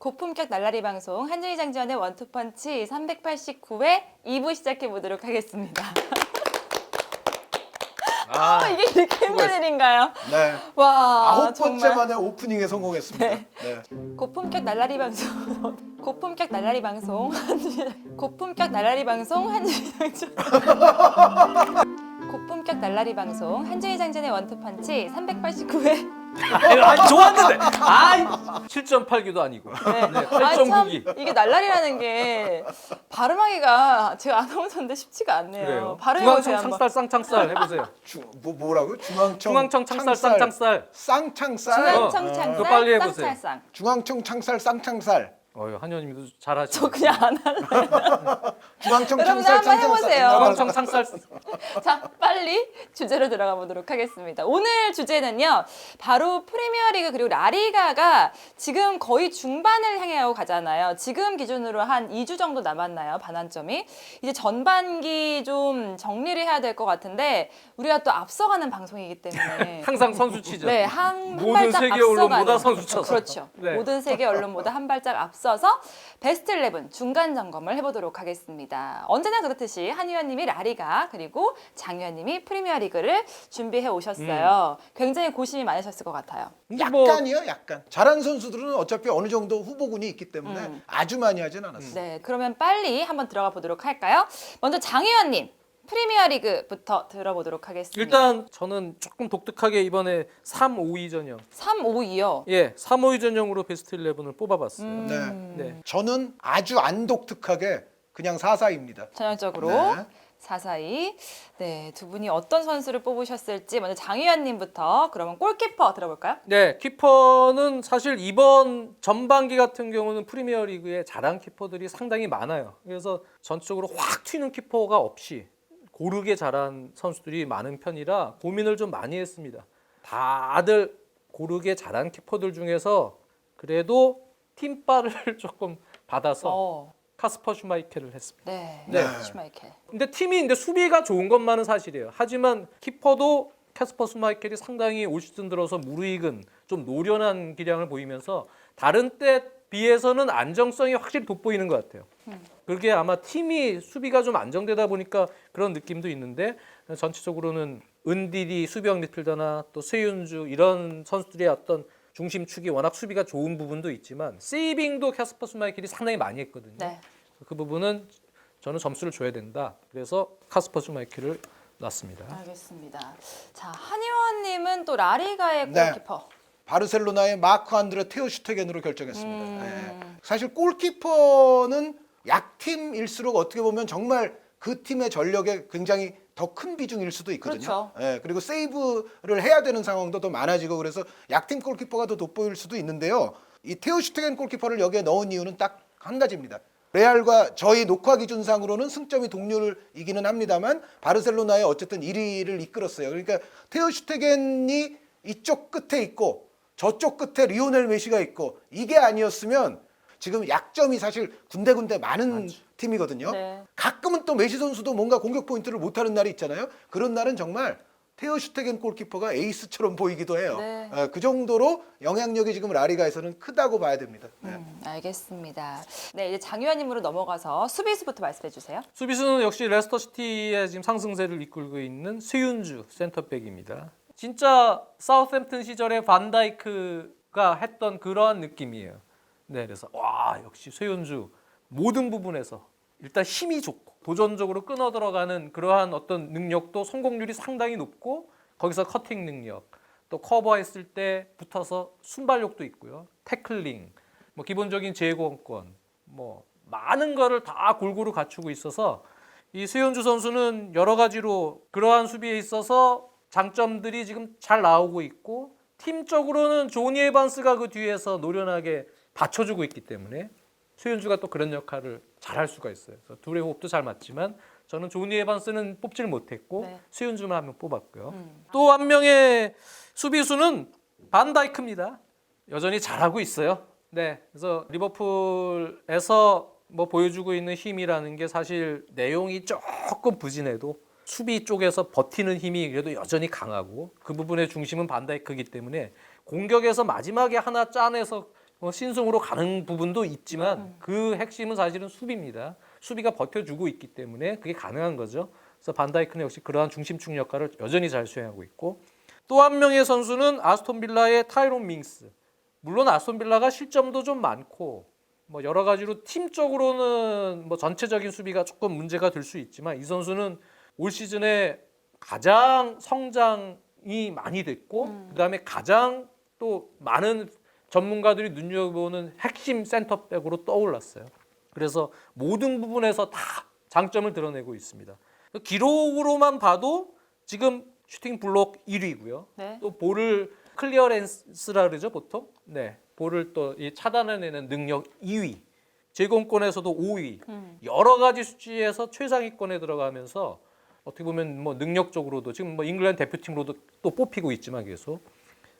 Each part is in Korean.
고품격 날라리 방송 한준희 장지원의 원투펀치 389회 2부 시작해 보도록 하겠습니다. 이게 이렇게 힘든 일인가요? 네. 와, 9번째 정말. 만에 오프닝에 성공했습니다. 네. 네. 고품격 날라리 방송 고품격 날라리 방송 고품격 날라리 방송 한준희 장지원 고품격 날라리 방송 한준희 장지원의 원투펀치 389회 아니 좋았는데 7.8기도 아니고 네. 참 8.9기 이게 날라리라는 게 발음하기가 제가 아나운서인데 쉽지가 않네요. 그래요. 발음해보세요 중앙청 한번. 창살 쌍창살 해보세요. 뭐라고요? 중앙청 창살 쌍창살. 쌍창살. 중앙청 그거 빨리 창살 해보세요. 쌍찰쌍. 중앙청 창살 쌍창살. 한의원님도 잘하시네. 저 그냥 안 할래. 중앙청 여러분들 창살 한번 해보세요. 중앙청 창살. 자, 빨리 주제로 들어가 보도록 하겠습니다. 오늘 주제는요, 바로 프리미어리그 그리고 라리가가 지금 거의 중반을 향해 가잖아요. 지금 기준으로 한 2주 정도 남았나요, 반환점이? 이제 전반기 좀 정리를 해야 될 것 같은데 우리가 또 앞서가는 방송이기 때문에 항상 선수치죠. 네, 한 모든 발짝 세계 앞서가는. 언론보다 선수쳐서. 그렇죠. 네. 모든 세계 언론보다 한 발짝 앞서서 베스트 11 중간 점검을 해보도록 하겠습니다. 언제나 그렇듯이 한 의원님이 라리가 그리고 장 의원님이 프리미어리그를 준비해 오셨어요. 굉장히 고심이 많으셨을 것 같아요. 근데 뭐 약간이요, 약간. 잘하는 선수들은 어차피 어느 정도 후보군이 있기 때문에 아주 많이 하진 않았어요. 네, 그러면 빨리 한번 들어가 보도록 할까요? 먼저 장 의원님 프리미어리그부터 들어보도록 하겠습니다. 일단 저는 조금 독특하게 이번에 3-5-2 전형. 3-5-2요. 예, 3-5-2 전형으로 베스트 11을 뽑아봤어요. 네. 저는 아주 안 독특하게 그냥 4-4입니다. 전형적으로 네. 4-4-2. 네, 두 분이 어떤 선수를 뽑으셨을지 먼저 장 의원님부터 그러면 골키퍼 들어볼까요? 네, 키퍼는 사실 이번 전반기 같은 경우는 프리미어리그에 잘한 키퍼들이 상당히 많아요. 그래서 전적으로 확 튀는 키퍼가 없이 고르게 잘한 선수들이 많은 편이라 고민을 좀 많이 했습니다. 다들 고르게 잘한 키퍼들 중에서 그래도 팀빨을 조금 받아서 카스퍼 슈마이켈을 했습니다. 네, 네. 슈마이켈. 근데 수비가 좋은 것만은 사실이에요. 하지만 키퍼도 카스퍼 슈마이켈이 상당히 올 시즌 들어서 무르익은 좀 노련한 기량을 보이면서 다른 때 비해서는 안정성이 확실히 돋보이는 것 같아요. 그게 아마 팀이 수비가 좀 안정되다 보니까 그런 느낌도 있는데 전체적으로는 은디디 수비형 미드필더나 또 세윤주 이런 선수들의 어떤 중심축이 워낙 수비가 좋은 부분도 있지만 세이빙도 캐스퍼 스마이켈이 상당히 많이 했거든요. 네. 그 부분은 저는 점수를 줘야 된다. 그래서 카스퍼 스마이켈을 놨습니다. 알겠습니다. 자, 한 의원님은 또 라리가의 네. 골키퍼. 바르셀로나의 마크 안드레 테오 슈테겐으로 결정했습니다. 네. 사실 골키퍼는 약팀일수록 어떻게 보면 정말 그 팀의 전력에 굉장히 더 큰 비중일 수도 있거든요. 그렇죠. 예, 그리고 세이브를 해야 되는 상황도 더 많아지고 그래서 약팀 골키퍼가 더 돋보일 수도 있는데요. 이 테오 슈테겐 골키퍼를 여기에 넣은 이유는 딱 한 가지입니다. 레알과 저희 녹화 기준상으로는 승점이 동률이기는 합니다만 바르셀로나의 어쨌든 1위를 이끌었어요. 그러니까 테오 슈테겐이 이쪽 끝에 있고 저쪽 끝에 리오넬 메시가 있고 이게 아니었으면 지금 약점이 사실 군데군데 많은 팀이거든요. 네. 가끔은 또 메시 선수도 뭔가 공격 포인트를 못하는 날이 있잖아요. 그런 날은 정말 테오 슈테겐 골키퍼가 에이스처럼 보이기도 해요. 네. 그 정도로 영향력이 지금 라리가에서는 크다고 봐야 됩니다. 네. 알겠습니다. 네, 이제 장 의원님으로 넘어가서 수비수부터 말씀해 주세요. 수비수는 역시 레스터 시티의 지금 상승세를 이끌고 있는 세윤주 센터백입니다. 진짜 사우샘프턴 시절에 반다이크가 했던 그러한 느낌이에요. 네, 그래서 와 역시 세윤주 모든 부분에서 일단 힘이 좋고 도전적으로 끊어 들어가는 그러한 어떤 능력도 성공률이 상당히 높고 거기서 커팅 능력 또 커버했을 때 붙어서 순발력도 있고요. 태클링, 뭐 기본적인 제공권, 뭐 많은 거를 다 골고루 갖추고 있어서 이 세윤주 선수는 여러 가지로 그러한 수비에 있어서 장점들이 지금 잘 나오고 있고 팀적으로는 조니 에반스가 그 뒤에서 노련하게 받쳐주고 있기 때문에 세윤주가 또 그런 역할을 잘할 수가 있어요. 그래서 둘의 호흡도 잘 맞지만 저는 조니 에반스는 뽑지를 못했고 네. 세윤주만 한 명 뽑았고요. 또 한 명의 수비수는 반다이크입니다. 여전히 잘하고 있어요. 네, 그래서 리버풀에서 뭐 보여주고 있는 힘이라는 게 사실 내용이 조금 부진해도 수비 쪽에서 버티는 힘이 그래도 여전히 강하고 그 부분의 중심은 반다이크이기 때문에 공격에서 마지막에 하나 짜내서 신승으로 가는 부분도 있지만 그 핵심은 사실은 수비입니다. 수비가 버텨주고 있기 때문에 그게 가능한 거죠. 그래서 반다이크는 역시 그러한 중심축 역할을 여전히 잘 수행하고 있고 또 한 명의 선수는 아스톤 빌라의 타이론 밍스. 물론 아스톤 빌라가 실점도 좀 많고 뭐 여러 가지로 팀적으로는 뭐 전체적인 수비가 조금 문제가 될 수 있지만 이 선수는 올 시즌에 가장 성장이 많이 됐고 그다음에 가장 또 많은 전문가들이 눈여겨보는 핵심 센터백으로 떠올랐어요. 그래서 모든 부분에서 다 장점을 드러내고 있습니다. 기록으로만 봐도 지금 슈팅 블록 1위고요. 네. 또 볼을 클리어랜스라 그러죠 보통. 네, 볼을 또 차단해내는 능력 2위, 제공권에서도 5위. 여러 가지 수치에서 최상위권에 들어가면서 어떻게 보면 뭐 능력적으로도 지금 뭐 잉글랜드 대표팀으로도 또 뽑히고 있지만 계속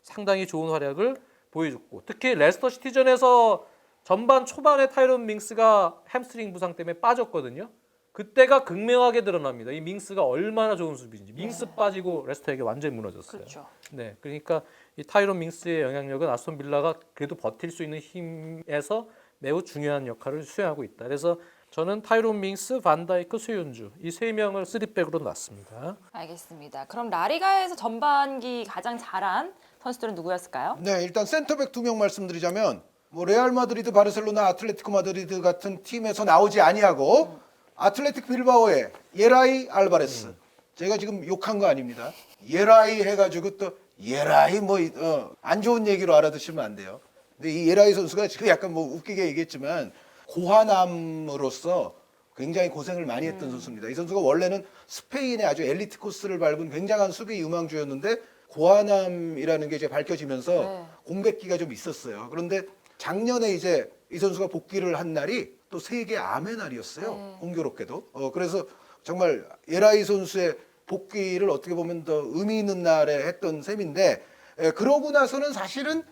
상당히 좋은 활약을 보여줬고 특히 레스터 시티전에서 전반 초반에 타이런 밍스가 햄스트링 부상 때문에 빠졌거든요. 그때가 극명하게 드러납니다. 이 밍스가 얼마나 좋은 수비인지. 밍스 빠지고 레스터에게 완전히 무너졌어요. 그렇죠. 네, 그러니까 이 타이런 밍스의 영향력은 아스톤 빌라가 그래도 버틸 수 있는 힘에서 매우 중요한 역할을 수행하고 있다. 그래서 저는 타이론 밍스, 반다이크, 최윤주 이 세 명을 3백으로 놨습니다. 알겠습니다. 그럼 라리가에서 전반기 가장 잘한 선수들은 누구였을까요? 네, 일단 센터백 2명 말씀드리자면 뭐 레알 마드리드, 바르셀로나, 아틀레티코 마드리드 같은 팀에서 나오지 아니하고 아틀레틱 빌바오의 예라이 알바레스. 제가 지금 욕한 거 아닙니다. 예라이 해가지고 또 예라이 뭐 안 좋은 얘기로 알아두시면 안 돼요. 근데 이 예라이 선수가 지금 약간 뭐 웃기게 얘기했지만 고하남으로서 굉장히 고생을 많이 했던 선수입니다. 이 선수가 원래는 스페인의 아주 엘리트 코스를 밟은 굉장한 수비 유망주였는데 고하남이라는 게 이제 밝혀지면서 네. 공백기가 좀 있었어요. 그런데 작년에 이제 이 선수가 복귀를 한 날이 또 세계 암의 날이었어요. 네. 공교롭게도. 그래서 정말 예라이 선수의 복귀를 어떻게 보면 더 의미 있는 날에 했던 셈인데 그러고 나서는 사실은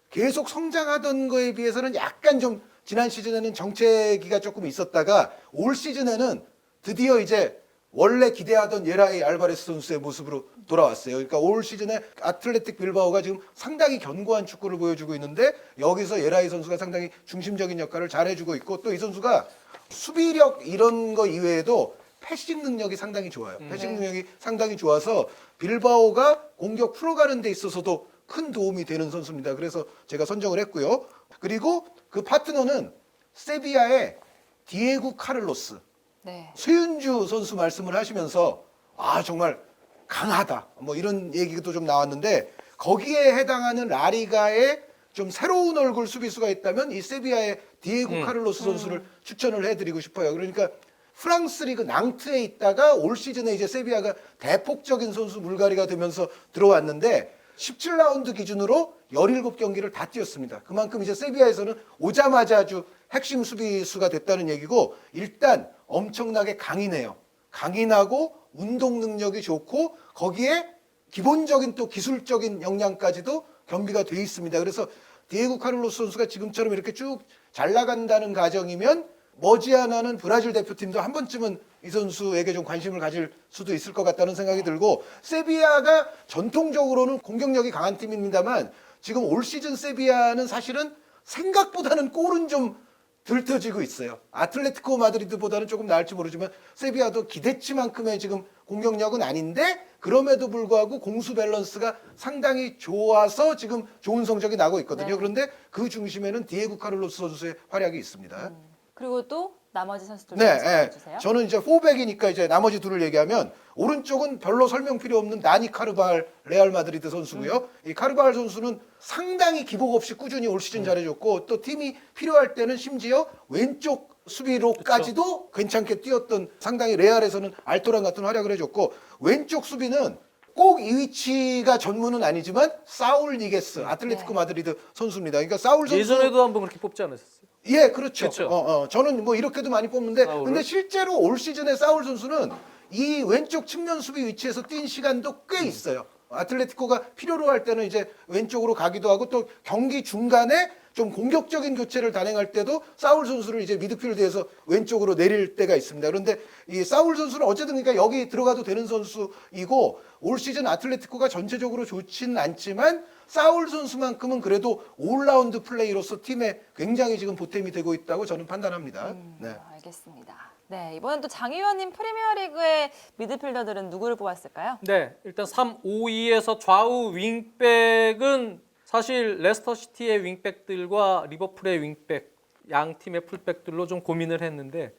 계속 성장하던 거에 비해서는 약간 좀 지난 시즌에는 정체기가 조금 있었다가 올 시즌에는 드디어 이제 원래 기대하던 예라이 알바레스 선수의 모습으로 돌아왔어요. 그러니까 올 시즌에 아틀레틱 빌바오가 지금 상당히 견고한 축구를 보여주고 있는데 여기서 예라이 선수가 상당히 중심적인 역할을 잘해주고 있고 또 이 선수가 수비력 이런 거 이외에도 패싱 능력이 상당히 좋아요. 패싱 능력이 상당히 좋아서 빌바오가 공격 풀어가는 데 있어서도 큰 도움이 되는 선수입니다. 그래서 제가 선정을 했고요. 그리고 그 파트너는 세비야의 디에고 카를로스. 네. 최윤주 선수 말씀을 하시면서 아 정말 강하다 뭐 이런 얘기도 좀 나왔는데 거기에 해당하는 라리가의 좀 새로운 얼굴 수비수가 있다면 이 세비야의 디에고 카를로스 선수를 추천을 해드리고 싶어요. 그러니까 프랑스 리그 낭트에 있다가 올 시즌에 이제 세비야가 대폭적인 선수 물갈이가 되면서 들어왔는데 17라운드 기준으로 17경기를 다 뛰었습니다. 그만큼 이제 세비야에서는 오자마자 아주 핵심 수비수가 됐다는 얘기고 일단 엄청나게 강인해요. 강인하고 운동 능력이 좋고 거기에 기본적인 또 기술적인 역량까지도 겸비가 돼 있습니다. 그래서 디에고 카를로스 선수가 지금처럼 이렇게 쭉 잘 나간다는 가정이면 머지않아는 브라질 대표팀도 한 번쯤은 이 선수에게 좀 관심을 가질 수도 있을 것 같다는 생각이 들고 세비야가 전통적으로는 공격력이 강한 팀입니다만 지금 올 시즌 세비야는 사실은 생각보다는 골은 좀 들터지고 있어요. 아틀레티코 마드리드보다는 조금 나을지 모르지만 세비야도 기대치만큼의 지금 공격력은 아닌데 그럼에도 불구하고 공수 밸런스가 상당히 좋아서 지금 좋은 성적이 나고 있거든요. 네. 그런데 그 중심에는 디에고 카를로스 선수의 활약이 있습니다. 그리고 또 나머지 선수들 네, 말씀해 주세요. 저는 이제 4백이니까 이제 나머지 둘을 얘기하면 오른쪽은 별로 설명 필요 없는 나니 카르발 레알 마드리드 선수고요. 이 카르발 선수는 상당히 기복 없이 꾸준히 올 시즌 잘해줬고 또 팀이 필요할 때는 심지어 왼쪽 수비로까지도 괜찮게 뛰었던 상당히 레알에서는 알토란 같은 활약을 해줬고 왼쪽 수비는 꼭 이 위치가 전문은 아니지만 사울 니게스 아틀레티코 네. 마드리드 선수입니다. 그러니까 사울 선수 예전에도 한번 그렇게 뽑지 않으셨어요? 예, 그렇죠. 그렇죠. 저는 뭐 이렇게도 많이 뽑는데, 사울을? 근데 실제로 올 시즌에 사울 선수는 이 왼쪽 측면 수비 위치에서 뛴 시간도 꽤 있어요. 아틀레티코가 필요로 할 때는 이제 왼쪽으로 가기도 하고 또 경기 중간에 좀 공격적인 교체를 단행할 때도 사울 선수를 이제 미드필드에서 왼쪽으로 내릴 때가 있습니다. 그런데 이 사울 선수는 어쨌든 그러니까 여기 들어가도 되는 선수이고 올 시즌 아틀레티코가 전체적으로 좋지는 않지만 사울 선수만큼은 그래도 올라운드 플레이로서 팀에 굉장히 지금 보탬이 되고 있다고 저는 판단합니다. 네. 알겠습니다. 네, 이번엔 또 장 의원님 프리미어리그의 미드필더들은 누구를 뽑았을까요? 네, 일단 3-5-2에서 좌우 윙백은 사실 레스터시티의 윙백들과 리버풀의 윙백 양 팀의 풀백들로 좀 고민을 했는데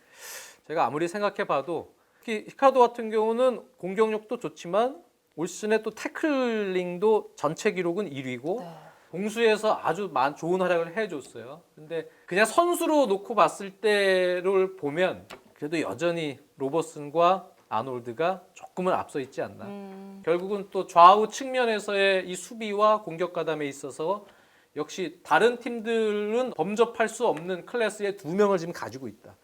제가 아무리 생각해봐도 특히 히카도 같은 경우는 공격력도 좋지만 올 시즌에 또 태클링도 전체 기록은 1위고 네. 공수에서 아주 좋은 활약을 해줬어요. 근데 그냥 선수로 놓고 봤을 때를 보면 그래도 여전히 로버슨과 아놀드가 조금은 앞서 있지 않나. 결국은 또 좌우 측면에서의 이 수비와 공격 가담에 있어서 역시 다른 팀들은 범접할 수 없는 클래스의 2명을 지금 가지고 있다.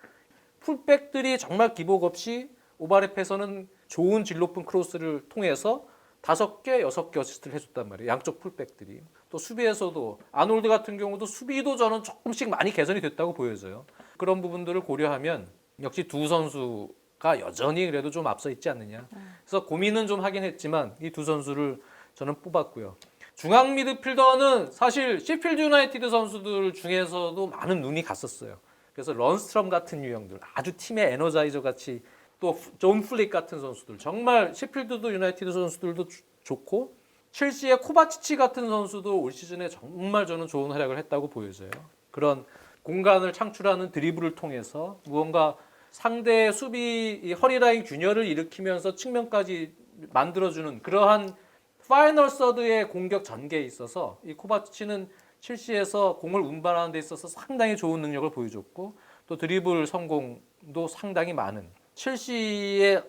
풀백들이 정말 기복 없이 오바레프에서는 좋은 질 높은 크로스를 통해서 5개, 6개 어시스트를 해줬단 말이에요. 양쪽 풀백들이. 또 수비에서도 아놀드 같은 경우도 수비도 저는 조금씩 많이 개선이 됐다고 보여져요. 그런 부분들을 고려하면 역시 두 선수가 여전히 그래도 좀 앞서 있지 않느냐. 그래서 고민은 좀 하긴 했지만 이 두 선수를 저는 뽑았고요. 중앙 미드필더는 사실 시필드 유나이티드 선수들 중에서도 많은 눈이 갔었어요. 그래서 런스트럼 같은 유형들, 아주 팀의 에너자이저 같이 또 존 플릭 같은 선수들, 정말 시필드도 유나이티드 선수들도 좋고 첼시의 코바치치 같은 선수도 올 시즌에 정말 저는 좋은 활약을 했다고 보여져요. 그런 공간을 창출하는 드리블을 통해서 무언가 상대의 수비 허리라인 균열을 일으키면서 측면까지 만들어주는 그러한 파이널 서드의 공격 전개에 있어서 이 코바치치는 첼시에서 공을 운반하는 데 있어서 상당히 좋은 능력을 보여줬고 또 드리블 성공도 상당히 많은 첼시의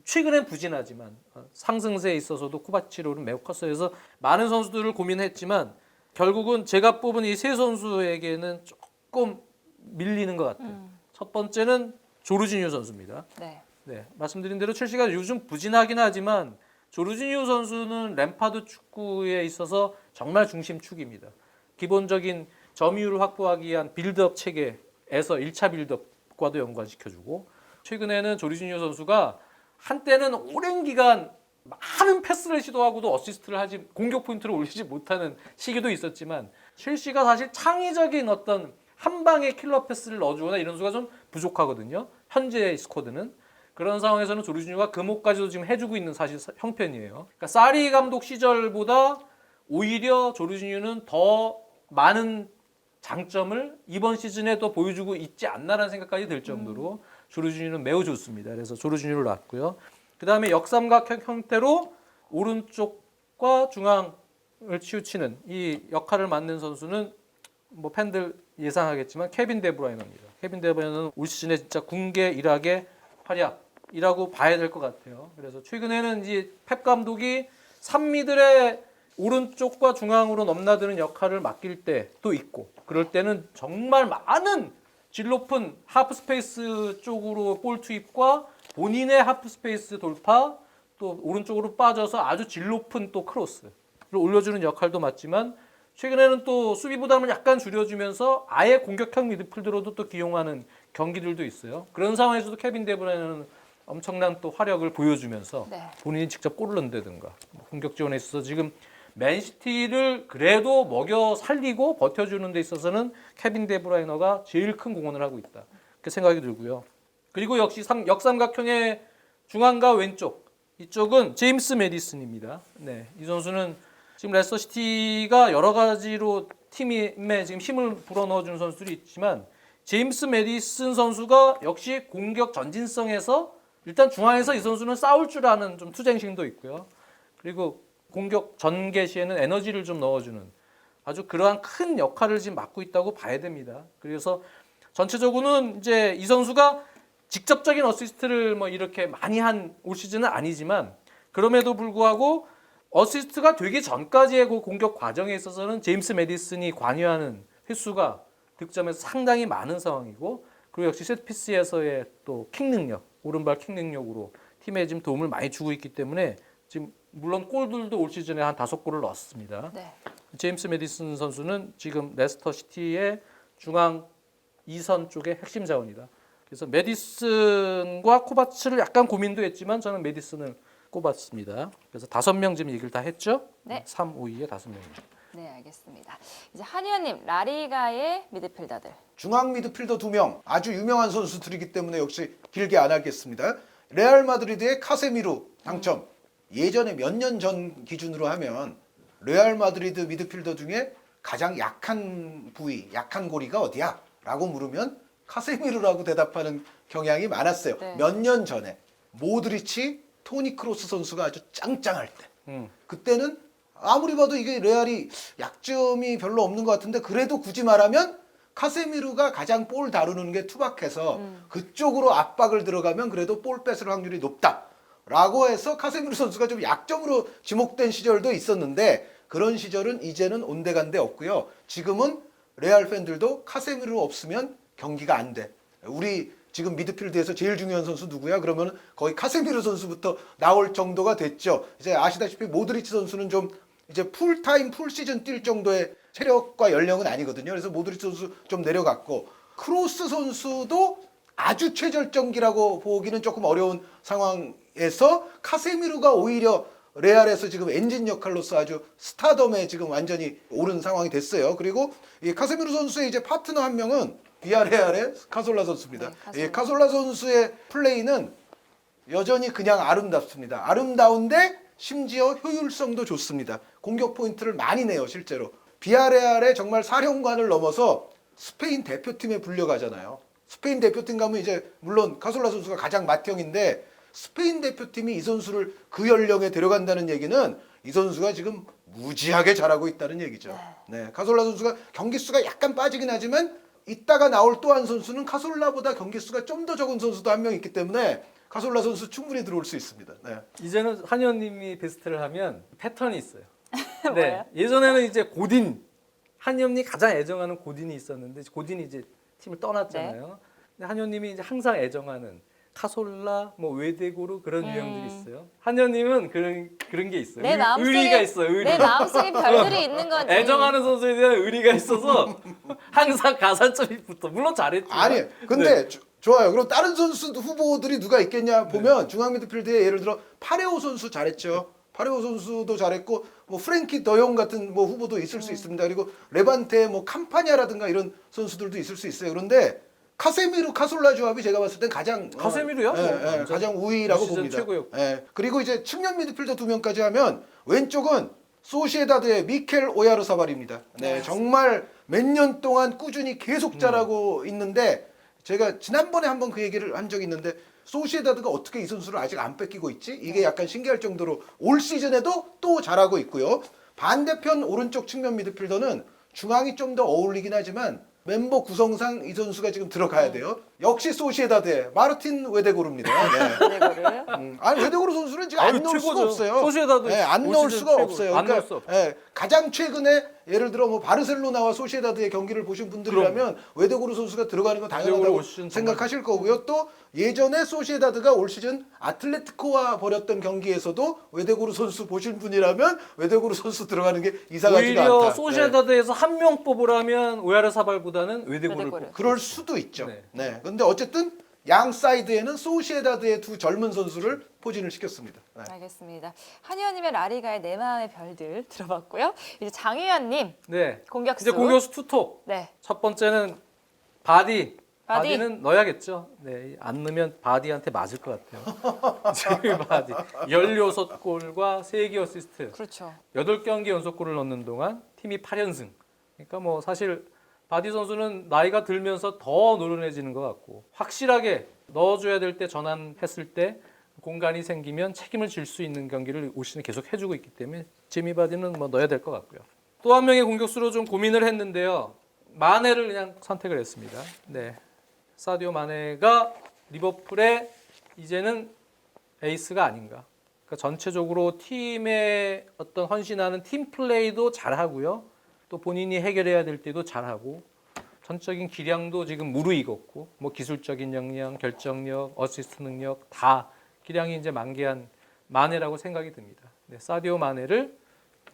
최근엔 부진하지만 상승세에 있어서도 코바치치로는 매우 컸어요. 그래서 많은 선수들을 고민했지만 결국은 제가 뽑은 이 세 선수에게는 조금 밀리는 것 같아요. 첫 번째는 조르지뉴 선수입니다. 네. 네, 말씀드린 대로 첼시가 요즘 부진하긴 하지만 조르지뉴 선수는 램파드 축구에 있어서 정말 중심축입니다. 기본적인 점유율을 확보하기 위한 빌드업 체계에서 1차 빌드업과도 연관시켜주고 최근에는 조르지뉴 선수가 한때는 오랜 기간 많은 패스를 시도하고도 어시스트를 하지 공격 포인트를 올리지 못하는 시기도 있었지만 첼시가 사실 창의적인 어떤 한 방에 킬러 패스를 넣어주거나 이런 수가 좀 부족하거든요. 현재의 스쿼드는. 그런 상황에서는 조르지뉴가 금호까지도 지금 해주고 있는 사실 형편이에요. 그러니까 사리 감독 시절보다 오히려 조르지뉴는 더 많은 장점을 이번 시즌에 또 보여주고 있지 않나라는 생각까지 들 정도로 조르지뉴는 매우 좋습니다. 그래서 조르지뉴를 놨고요. 그 다음에 역삼각 형태로 오른쪽과 중앙을 치우치는 이 역할을 맡는 선수는 뭐 팬들 예상하겠지만 케빈 데브라이너입니다. 케빈 데브라이너는 올 시즌에 진짜 군계 일학의 활약이라고 봐야 될 것 같아요. 그래서 최근에는 이제 펩 감독이 3미들의 오른쪽과 중앙으로 넘나드는 역할을 맡길 때도 있고 그럴 때는 정말 많은 질 높은 하프 스페이스 쪽으로 볼 투입과 본인의 하프 스페이스 돌파 또 오른쪽으로 빠져서 아주 질 높은 또 크로스를 올려주는 역할도 맡지만 최근에는 또 수비 부담을 약간 줄여주면서 아예 공격형 미드필더로도 또 기용하는 경기들도 있어요. 그런 상황에서도 케빈 데브라이너는 엄청난 또 화력을 보여주면서 네. 본인이 직접 골을 넣는다든가 공격 지원에 있어서 지금 맨시티를 그래도 먹여 살리고 버텨주는 데 있어서는 케빈 데브라이너가 제일 큰 공헌을 하고 있다. 그렇게 생각이 들고요. 그리고 역시 역삼각형의 중앙과 왼쪽 이쪽은 제임스 메디슨입니다. 네, 이 선수는 지금 레스터시티가 여러 가지로 팀에 지금 힘을 불어넣어주는 선수들이 있지만 제임스 메디슨 선수가 역시 공격 전진성에서 일단 중앙에서 이 선수는 싸울 줄 아는 좀 투쟁심도 있고요. 그리고 공격 전개 시에는 에너지를 좀 넣어주는 아주 그러한 큰 역할을 지금 맡고 있다고 봐야 됩니다. 그래서 전체적으로는 이제 이 선수가 직접적인 어시스트를 뭐 이렇게 많이 한 올 시즌은 아니지만 그럼에도 불구하고 어시스트가 되기 전까지의 그 공격 과정에 있어서는 제임스 메디슨이 관여하는 횟수가 득점에서 상당히 많은 상황이고 그리고 역시 세트피스에서의 또 킥 능력, 오른발 킥 능력으로 팀에 지금 도움을 많이 주고 있기 때문에 지금 물론 골들도 올 시즌에 한 5골을 넣었습니다. 네. 제임스 메디슨 선수는 지금 레스터 시티의 중앙 2선 쪽의 핵심 자원이다. 그래서 메디슨과 코바츠를 약간 고민도 했지만 저는 메디슨을 꼽았습니다. 그래서 5명 지금 얘기를 다 했죠? 네. 3, 5, 2에 5명입니다. 네, 알겠습니다. 이제 한의원님, 라리가의 미드필더들. 중앙 미드필더 2명 아주 유명한 선수들이기 때문에 역시 길게 안 하겠습니다. 레알 마드리드의 카세미루 당첨. 예전에 몇 년 전 기준으로 하면 레알 마드리드 미드필더 중에 가장 약한 부위, 약한 고리가 어디야? 라고 물으면 카세미루라고 대답하는 경향이 많았어요. 네. 몇 년 전에 모드리치, 토니 크로스 선수가 아주 짱짱할 때. 그때는 아무리 봐도 이게 레알이 약점이 별로 없는 것 같은데 그래도 굳이 말하면 카세미루가 가장 볼 다루는 게 투박해서 그쪽으로 압박을 들어가면 그래도 볼 뺏을 확률이 높다라고 해서 카세미루 선수가 좀 약점으로 지목된 시절도 있었는데 그런 시절은 이제는 온데간데 없고요. 지금은 레알 팬들도 카세미루 없으면 경기가 안 돼. 우리 지금 미드필드에서 제일 중요한 선수 누구야? 그러면 거의 카세미루 선수부터 나올 정도가 됐죠. 이제 아시다시피 모드리치 선수는 좀 이제 풀타임 풀시즌 뛸 정도의 체력과 연령은 아니거든요. 그래서 모드리치 선수 좀 내려갔고 크로스 선수도 아주 최절정기라고 보기는 조금 어려운 상황에서 카세미루가 오히려 레알에서 지금 엔진 역할로서 아주 스타덤에 지금 완전히 오른 상황이 됐어요. 그리고 이 카세미루 선수의 이제 파트너 한 명은 비아레알의 카솔라 선수입니다. 네, 카솔라. 예, 카솔라 선수의 플레이는 여전히 그냥 아름답습니다. 아름다운데 심지어 효율성도 좋습니다. 공격 포인트를 많이 내요, 실제로. 비아레알의 정말 사령관을 넘어서 스페인 대표팀에 불려가잖아요. 스페인 대표팀 가면 이제 물론 카솔라 선수가 가장 맏형인데 스페인 대표팀이 이 선수를 그 연령에 데려간다는 얘기는 이 선수가 지금 무지하게 잘하고 있다는 얘기죠. 네, 카솔라 선수가 경기 수가 약간 빠지긴 하지만 이따가 나올 또 한 선수는 카솔라보다 경기 수가 좀 더 적은 선수도 한 명 있기 때문에 카솔라 선수 충분히 들어올 수 있습니다. 네. 이제는 한의원님이 베스트를 하면 패턴이 있어요. 뭐예요? 예전에는 이제 고딘, 한의원이 가장 애정하는 고딘이 있었는데 고딘이 이제 팀을 떠났잖아요. 근데 한의원님이 이제 항상 애정하는 카솔라, 뭐 외대고루 그런 유형들이 있어요. 한의원님은 그런 게 있어요. 내 마음속에 의리가 있어요. 의리. 내 마음속에 별들이 있는 거지. 애정하는 선수에 대한 의리가 있어서 항상 가산점이 붙어. 물론 잘했죠. 아니, 근데 좋아요. 그럼 다른 선수 후보들이 누가 있겠냐 보면 중앙 미드필드에 예를 들어 파레오 선수 잘했죠. 파레오 선수도 잘했고 뭐 프랭키 더용 같은 뭐 후보도 있을 수 있습니다. 그리고 레반테 뭐 캄파냐라든가 이런 선수들도 있을 수 있어요. 그런데 카세미루 카솔라 조합이 제가 봤을 땐 가장 카세미루요? 가장 우위라고 시즌 봅니다. 최고였고. 그리고 이제 측면 미드필더 2명까지 하면 왼쪽은 소시에다드의 미켈 오야르사발입니다. 네, 정말 몇 년 동안 꾸준히 계속 잘하고 있는데 제가 지난번에 한번 그 얘기를 한 적이 있는데 소시에다드가 어떻게 이 선수를 아직 안 뺏기고 있지? 이게 약간 신기할 정도로 올 시즌에도 또 잘하고 있고요. 반대편 오른쪽 측면 미드필더는 중앙이 좀 더 어울리긴 하지만 멤버 구성상 이 선수가 지금 들어가야 돼요. 역시 소시에다드의 마르틴 웨데고르입니다. 네. 외대고를. 아니 웨데고르 선수는 지금 아유, 안 넣을 수가 최고죠. 없어요. 소시에다드 안 올 넣을 시즌 수가 최고. 없어요. 안 넣을 수 없죠. 가장 최근에 예를 들어 뭐 바르셀로나와 소시에다드의 경기를 보신 분들이라면 웨데고르 선수가 들어가는 건 웨데고르 당연하다고 올 시즌 생각하실 거고요. 또 예전에 소시에다드가 올 시즌 아틀레티코와 벌였던 경기에서도 웨데고르 선수 보신 분이라면 웨데고르 선수 들어가는 게 이상하지가 않다. 오히려 네. 소시에다드에서 한 명 뽑으라면 오야르사발보다는 외대고를 외대고를. 그럴 수도 있죠. 네. 네. 근데 어쨌든 양 사이드에는 소시에다드의 두 젊은 선수를 포진을 시켰습니다. 네. 알겠습니다. 한의원님의 라리가의 내 마음의 별들 들어봤고요. 이제 장의원님 네. 공격수. 이제 공격수 투톱. 네. 첫 번째는 바디. 바디. 바디는 넣어야겠죠. 네, 안 넣으면 바디한테 맞을 것 같아요. 지금 바디 16골과 3개 어시스트. 그렇죠. 8경기 연속골을 넣는 동안 팀이 8연승. 그러니까 뭐 사실 바디 선수는 나이가 들면서 더 노련해지는 것 같고 확실하게 넣어줘야 될 때 전환했을 때 공간이 생기면 책임을 질 수 있는 경기를 올 시즌 계속 해주고 있기 때문에 제미 바디는 뭐 넣어야 될 것 같고요. 또 한 명의 공격수로 좀 고민을 했는데요. 마네를 그냥 선택을 했습니다. 네, 사디오 마네가 리버풀의 이제는 에이스가 아닌가. 그러니까 전체적으로 팀의 어떤 헌신하는 팀 플레이도 잘하고요. 또 본인이 해결해야 될 때도 잘하고 전적인 기량도 지금 무르익었고 뭐 기술적인 역량, 결정력, 어시스트 능력 다 기량이 이제 만개한 마네라고 생각이 듭니다. 네, 사디오 마네를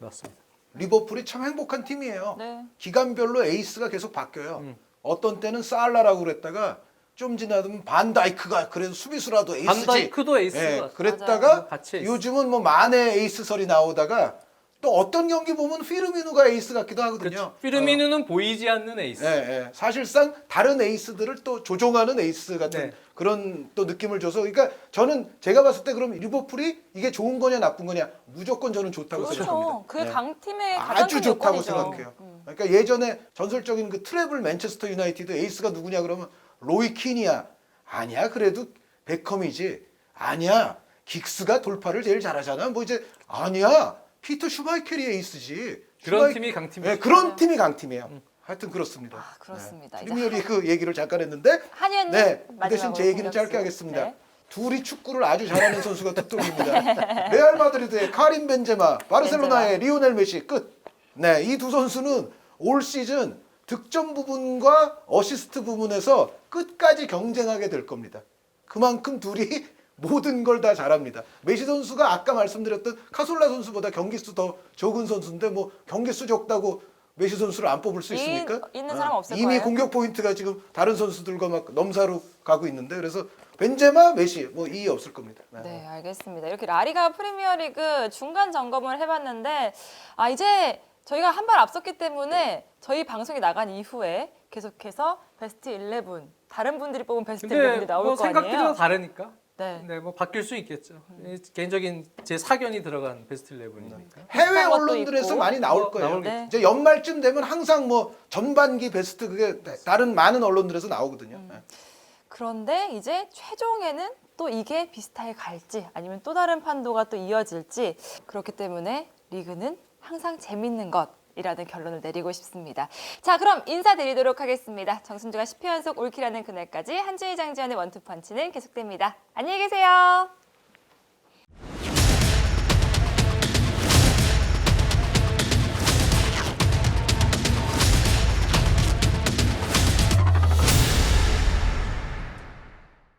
넣었습니다. 리버풀이 참 행복한 팀이에요. 네. 기간별로 에이스가 계속 바뀌어요. 어떤 때는 살라라고 그랬다가 좀 지나면 반다이크가 그래도 수비수라도 에이스지. 반다이크도 에이스가 예, 맞아요. 그랬다가 같이 에이스. 요즘은 뭐 만에 에이스설이 나오다가 또 어떤 경기 보면 피르미누가 에이스 같기도 하거든요. 그렇죠. 피르미누는 보이지 않는 에이스. 예, 예. 사실상 다른 에이스들을 또 조종하는 에이스 같은 네. 그런 또 느낌을 줘서 그러니까 저는 제가 봤을 때 그럼 리버풀이 이게 좋은 거냐 나쁜 거냐 무조건 저는 좋다고 생각합니다. 그렇죠. 그게 네. 강팀의 가장 아주 큰 좋다고 요건이죠. 생각해요. 그러니까 예전에 전설적인 그 트래블 맨체스터 유나이티드 에이스가 누구냐 그러면 로이 킨이야. 아니야 그래도 베컴이지. 아니야 긱스가 돌파를 제일 잘하잖아. 뭐 이제 아니야 피터 슈마이켈이 에이스지. 그런 팀이 강팀이죠. 네, 그런 팀이 강팀이에요. 하여튼 그렇습니다. 아, 그렇습니다. 네. 이제 프리미어리그 얘기를 잠깐 했는데 한현님 네, 그 대신 마지막으로 제 얘기는 공격수. 짧게 하겠습니다. 네. 둘이 축구를 아주 잘하는 선수가 특동입니다. 레알 마드리드의 카림 벤제마, 바르셀로나의 리오넬 메시 끝. 네, 이 두 선수는 올 시즌 득점 부분과 어시스트 부분에서 끝까지 경쟁하게 될 겁니다. 그만큼 둘이 모든 걸 다 잘합니다. 메시 선수가 아까 말씀드렸던 카솔라 선수보다 경기수 더 적은 선수인데 뭐 경기수 적다고 메시 선수를 안 뽑을 수 있습니까? 있는 사람 없을 이미 거예요. 공격 포인트가 지금 다른 선수들과 막 넘사로 가고 있는데 그래서 벤제마, 메시 뭐 이의 없을 겁니다. 네, 알겠습니다. 이렇게 라리가 프리미어리그 중간 점검을 해봤는데 이제 저희가 한 발 앞섰기 때문에 저희 방송이 나간 이후에 계속해서 베스트 11 다른 분들이 뽑은 베스트 11이 근데 나올 뭐 거 아니에요? 생각들이 다르니까. 네. 네, 뭐 바뀔 수 있겠죠. 개인적인 제 사견이 들어간 베스트 11이니까. 해외 비슷한 것도 언론들에서 있고. 많이 나올 뭐, 거예요. 나오겠죠. 네. 이제 연말쯤 되면 항상 뭐 전반기 베스트 그게 다른 많은 언론들에서 나오거든요. 네. 그런데 이제 최종에는 또 이게 비슷하게 갈지 아니면 또 다른 판도가 또 이어질지 그렇기 때문에 리그는 항상 재밌는 것이라는 결론을 내리고 싶습니다. 자, 그럼 인사드리도록 하겠습니다. 정순주가 10회 연속 올킬하는 그날까지 한주희 장지현의 원투펀치는 계속됩니다. 안녕히 계세요.